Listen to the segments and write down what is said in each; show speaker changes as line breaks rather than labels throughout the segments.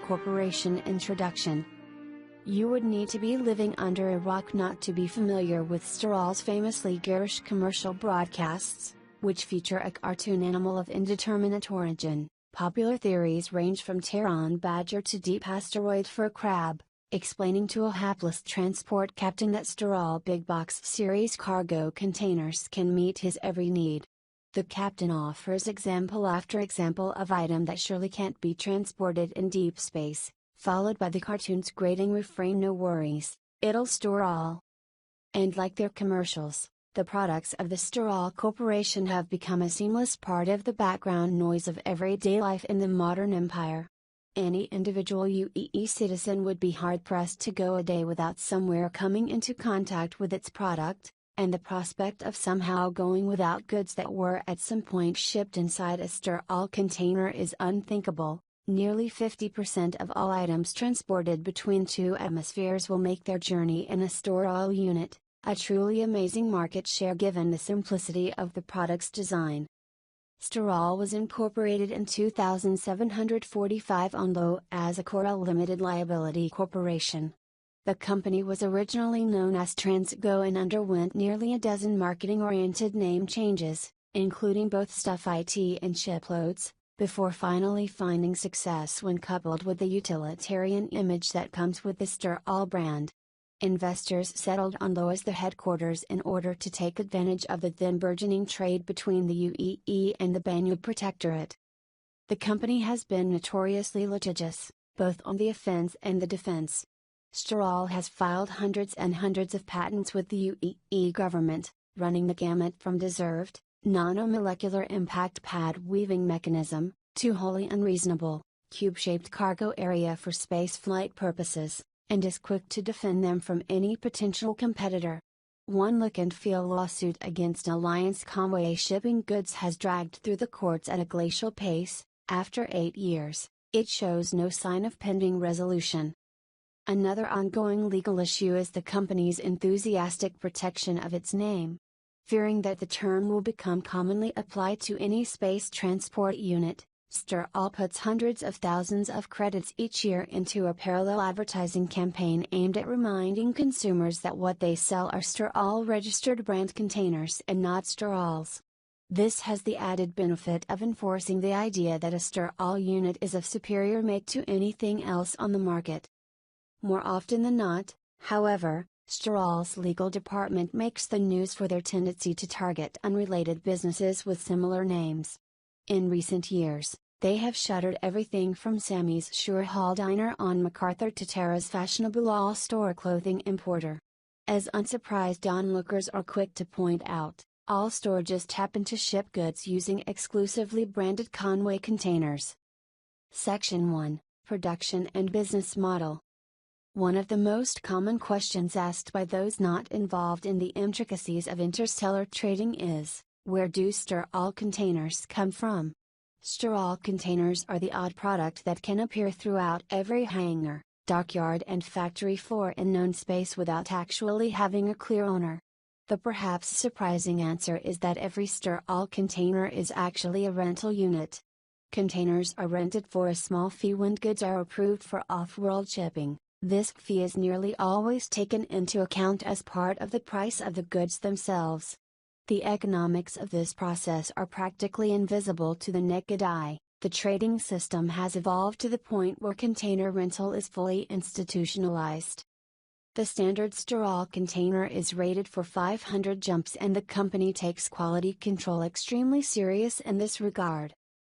Corporation Introduction. You would need to be living under a rock not to be familiar with Stor-All's famously garish commercial broadcasts, which feature a cartoon animal of indeterminate origin. Popular theories range from Tehran badger to deep asteroid fur crab, explaining to a hapless transport captain that Stor-All big box series cargo containers can meet his every need. The captain offers example after example of item that surely can't be transported in deep space, followed by the cartoon's grating refrain, "No worries, it'll store all." And like their commercials, the products of the Stor-All Corporation have become a seamless part of the background noise of everyday life in the modern empire. Any individual UAE citizen would be hard-pressed to go a day without somewhere coming into contact with its product, and the prospect of somehow going without goods that were at some point shipped inside a Stor-All container is unthinkable. Nearly 50% of all items transported between two atmospheres will make their journey in a Stor-All unit, a truly amazing market share given the simplicity of the product's design. Stor-All was incorporated in 2745 ONLO as a Stor-All Limited Liability Corporation. The company was originally known as Transgo and underwent nearly a dozen marketing-oriented name changes, including both Stuff IT and Shiploads, before finally finding success when coupled with the utilitarian image that comes with the Stor-All brand. Investors settled on ONLO as the headquarters in order to take advantage of the then burgeoning trade between the UAE and the Banu Protectorate. The company has been notoriously litigious, both on the offense and the defense. Stor-All has filed hundreds and hundreds of patents with the UAE government, running the gamut from deserved, nanomolecular impact pad weaving mechanism, to wholly unreasonable, cube-shaped cargo area for spaceflight purposes, and is quick to defend them from any potential competitor. One look and feel lawsuit against Alliance Convoy shipping goods has dragged through the courts at a glacial pace. After 8 years, it shows no sign of pending resolution. Another ongoing legal issue is the company's enthusiastic protection of its name. Fearing that the term will become commonly applied to any space transport unit, Stor-All puts hundreds of thousands of credits each year into a parallel advertising campaign aimed at reminding consumers that what they sell are Stor-All registered brand containers and not Stor-Alls. This has the added benefit of enforcing the idea that a Stor-All unit is of superior make to anything else on the market. More often than not, however, Stor-All's legal department makes the news for their tendency to target unrelated businesses with similar names. In recent years, they have shuttered everything from Sammy's Sure Hall Diner on MacArthur to Tara's fashionable all-store clothing importer. As unsurprised onlookers are quick to point out, All Store just happened to ship goods using exclusively branded Conway containers. Section 1, Production and Business Model. One of the most common questions asked by those not involved in the intricacies of interstellar trading is, where do Stor-All containers come from? Stor-All containers are the odd product that can appear throughout every hangar, dockyard and factory floor in known space without actually having a clear owner. The perhaps surprising answer is that every Stor-All container is actually a rental unit. Containers are rented for a small fee when goods are approved for off-world shipping. This fee is nearly always taken into account as part of the price of the goods themselves. The economics of this process are practically invisible to the naked eye. The trading system has evolved to the point where container rental is fully institutionalized. The standard Stor-All container is rated for 500 jumps and the company takes quality control extremely serious in this regard.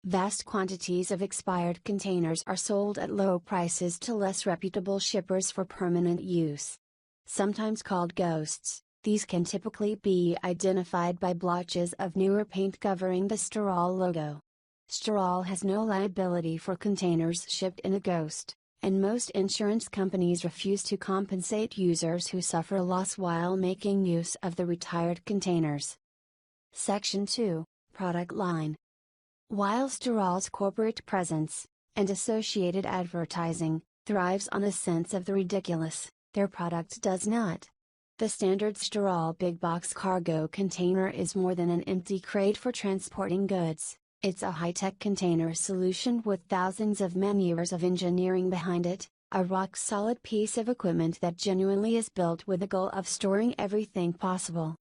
Vast quantities of expired containers are sold at low prices to less reputable shippers for permanent use. Sometimes called ghosts, these can typically be identified by blotches of newer paint covering the Stor-All logo. Stor-All has no liability for containers shipped in a ghost, and most insurance companies refuse to compensate users who suffer loss while making use of the retired containers. Section 2, Product Line. While Stor-All's corporate presence, and associated advertising, thrives on a sense of the ridiculous, their product does not. The standard Stor-All big box cargo container is more than an empty crate for transporting goods. It's a high-tech container solution with thousands of man-years of engineering behind it, a rock-solid piece of equipment that genuinely is built with the goal of storing everything possible.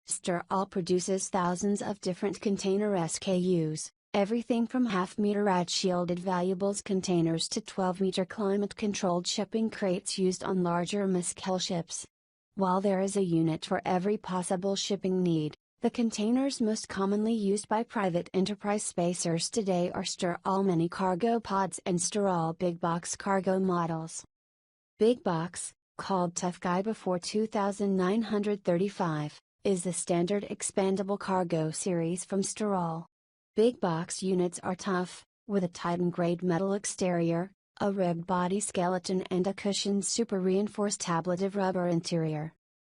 Stor-All produces thousands of different container SKUs, everything from half-meter rad-shielded valuables containers to 12-meter climate-controlled shipping crates used on larger mid-scale ships. While there is a unit for every possible shipping need, the containers most commonly used by private enterprise spacers today are Stor-All mini cargo pods and Stor-All big box cargo models. Big box, called Tough Guy before 2935, is the standard expandable cargo series from Stor-All. Big box units are tough, with a Titan-grade metal exterior, a ribbed body skeleton and a cushioned super-reinforced ablative rubber interior.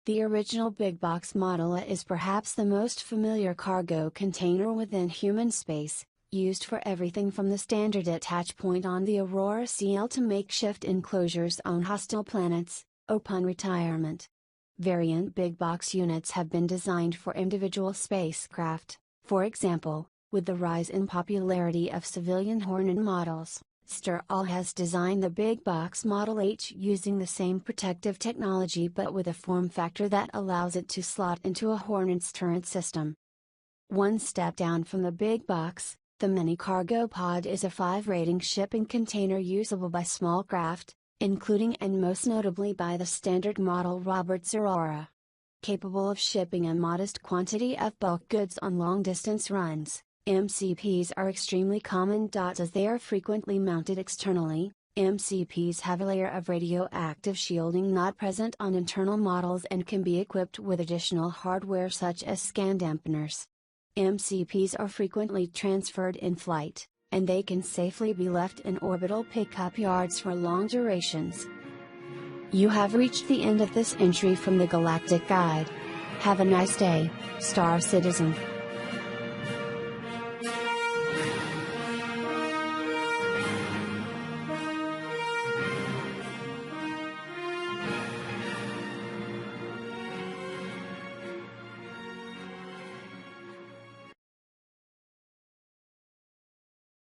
The original big box model is perhaps the most familiar cargo container within human space, used for everything from the standard attach point on the Aurora CL to makeshift enclosures on hostile planets, upon retirement. Variant big box units have been designed for individual spacecraft, for example, with the rise in popularity of civilian Hornet models. Stor-All has designed the Big Box Model H using the same protective technology but with a form factor that allows it to slot into a Hornet's turret system. One step down from the Big Box, the Mini Cargo Pod is a 5-rating shipping container usable by small craft, including and most notably by the standard model Roberts Aurora. Capable of shipping a modest quantity of bulk goods on long-distance runs, MCPs are extremely common. As they are frequently mounted externally, MCPs have a layer of radioactive shielding not present on internal models and can be equipped with additional hardware such as scan dampeners. MCPs are frequently transferred in flight, and they can safely be left in orbital pickup yards for long durations. You have reached the end of this entry from the Galactic Guide. Have a nice day, Star Citizen.